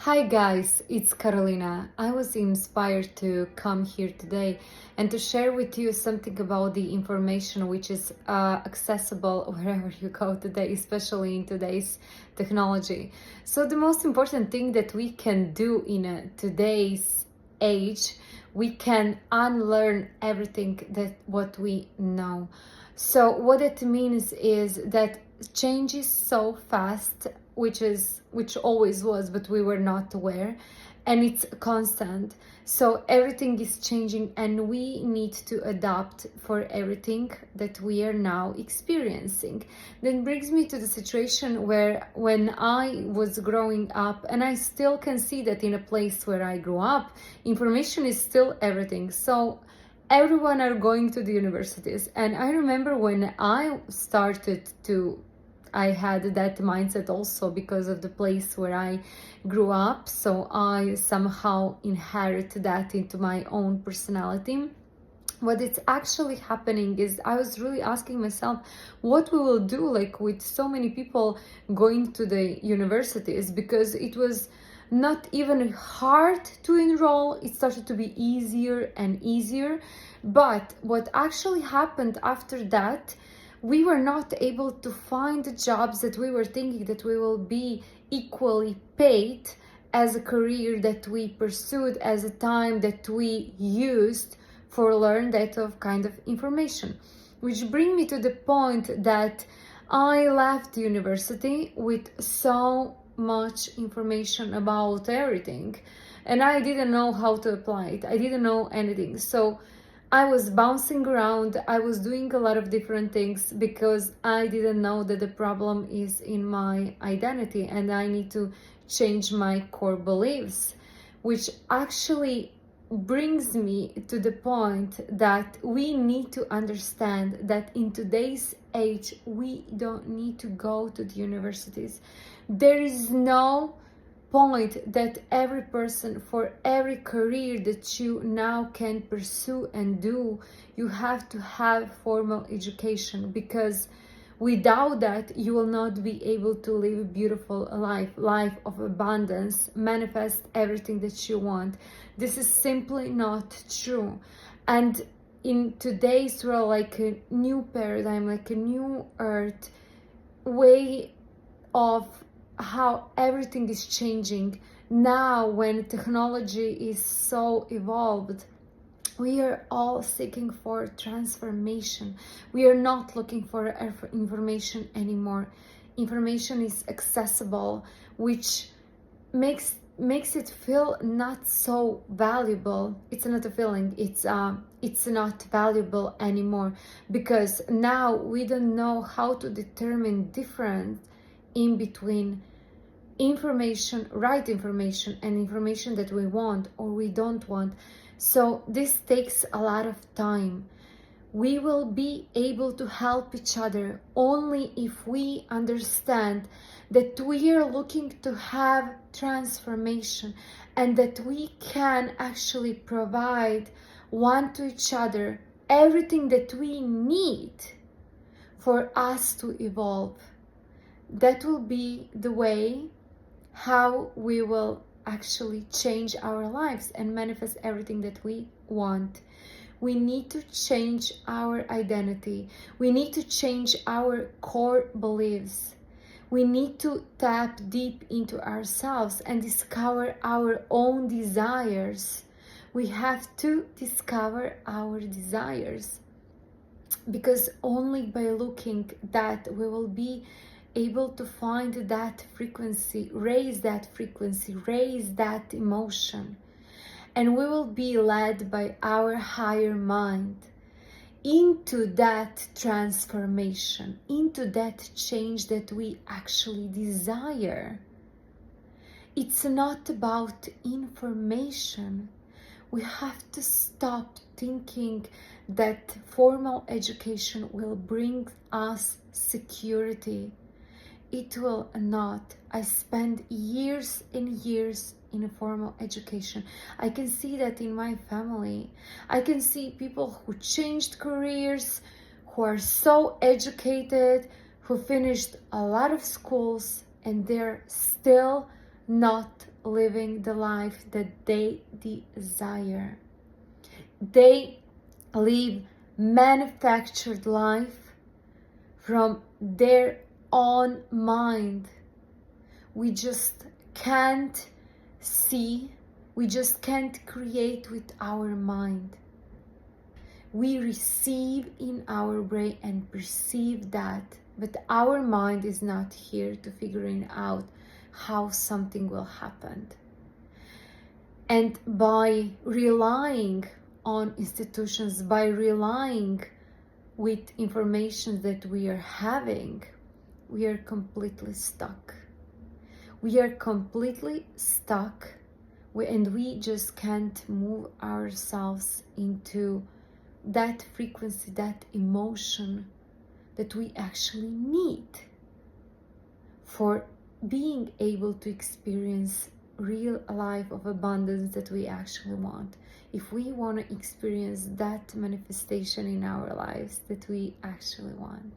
Hi guys, it's Carolina. I was inspired to come here today and to share with you something about the information which is accessible wherever you go today, especially in today's technology. So the most important thing that we can do in today's age, we can unlearn everything that what we know. So what it means is that change is so fast, which always was, but we were not aware, and it's constant. So everything is changing and we need to adapt for everything that we are now experiencing. Then brings me to the situation where when I was growing up, and I still can see that in a place where I grew up, information is still everything. So everyone are going to the universities, and I remember when I started to I had that mindset also because of the place where I grew up, so I somehow inherited that into my own personality. What it's actually happening is I was really asking myself what we will do, like with so many people going to the universities, because it was not even hard to enroll. It started to be easier and easier. But what actually happened after that, we were not able to find the jobs that we were thinking that we will be equally paid as a career that we pursued, as a time that we used for learn that of kind of information. Which bring me to the point that I left university with so much information about everything, and I didn't know how to apply it. I didn't know anything. So I was bouncing around. I was doing a lot of different things because I didn't know that the problem is in my identity and I need to change my core beliefs, which actually brings me to the point that we need to understand that in today's age, we don't need to go to the universities. There is no point that every person, for every career that you now can pursue and do, you have to have formal education, because without that you will not be able to live a beautiful life of abundance, manifest everything that you want. This is simply not true. And in today's world, like a new paradigm, like a new earth way of how everything is changing now, when technology is so evolved, we are all seeking for transformation. We are not looking for information anymore. Information is accessible, which makes it feel not so valuable. It's not a feeling, it's not valuable anymore, because now we don't know how to determine difference in between right information, and information that we want or we don't want. So this takes a lot of time. We will be able to help each other only if we understand that we are looking to have transformation, and that we can actually provide one to each other everything that we need for us to evolve. That will be the way how we will actually change our lives and manifest everything that we want. We need to change our identity. We need to change our core beliefs. We need to tap deep into ourselves and discover our own desires. We have to discover our desires, because only by looking that we will be able to find that frequency, raise that emotion, and we will be led by our higher mind into that transformation, into that change that we actually desire. It's not about information. We have to stop thinking that formal education will bring us security. It will not. I spent years and years in a formal education. I can see that in my family. I can see people who changed careers, who are so educated, who finished a lot of schools, and they're still not living the life that they desire. They live manufactured life from their own mind. We just can't see, we just can't create with our mind. We receive in our brain and perceive that, but our mind is not here to figuring out how something will happen. And by relying on institutions, by relying with information that we are having, we are completely stuck. We are completely stuck, and we just can't move ourselves into that frequency, that emotion that we actually need for being able to experience real life of abundance that we actually want. If we want to experience that manifestation in our lives that we actually want.